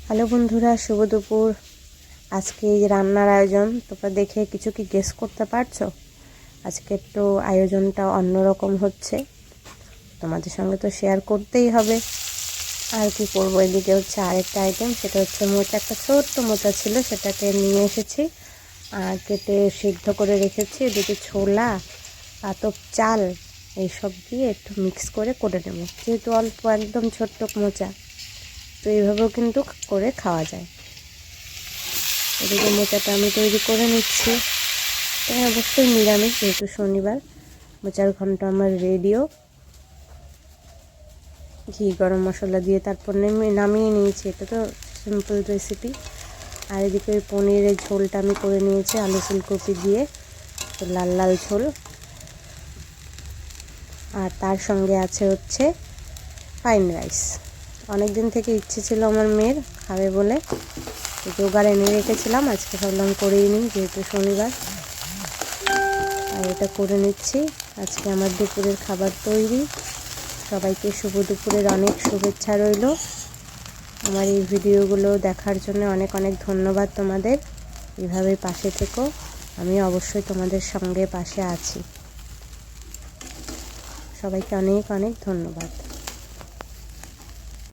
Hello বন্ধুরা, শুভ দুপুর। আজকে এই যে রান্নার আয়োজন, তোমরা দেখে কিছু কি গেস করতে পারছো? আজকে একটু আয়োজনটা অন্যরকম হচ্ছে, তোমাদের সঙ্গে তো শেয়ার করতেই হবে। আর কি করবো, এদিকে হচ্ছে আরেকটা আইটেম, সেটা হচ্ছে মোচা। একটা ছোট্ট মোচা ছিল, সেটাকে নিয়ে এসেছি আর কেটে সিদ্ধ করে রেখেছি। এদিকে ছোলা, আতপ চাল এইসব দিয়ে একটু মিক্স করে নেব। যেহেতু অল্প একদম ছোট্ট মোচা, তো এইভাবেও কিন্তু করে খাওয়া যায়। এদিকে মোচাটা আমি তৈরি করে নিচ্ছি। তাই অবশ্যই নিরামিষ, যেহেতু শনিবার। মোচার ঘন্ট আমার রেডিও। ঘি গরম মশলা দিয়ে তারপর নামিয়ে নিয়েছি। এটা তো সিম্পল রেসিপি। আর এদিকে ওই পনিরের ঝোলটা আমি করে নিয়েছি আলু ফুলকপি দিয়ে, তো লাল লাল ঝোল। আর তার সঙ্গে আছে হচ্ছে ফ্রাইড রাইস। অনেক দিন থেকে ইচ্ছে ছিল আমার মেয়ের খাবে বলে, জোগাড় এনে রেখেছিলাম। আজকে ভাবলাম করেই নিই, যেহেতু শনিবার। আর এটা করে নিচ্ছি। আজকে আমার দুপুরের খাবার তৈরি। সবাইকে শুভ দুপুরের অনেক শুভেচ্ছা রইল। আমার এই ভিডিওগুলো দেখার জন্য অনেক অনেক ধন্যবাদ তোমাদের। এভাবে পাশে থেকো, আমি অবশ্যই তোমাদের সঙ্গে পাশে আছি। সবাইকে অনেক অনেক ধন্যবাদ।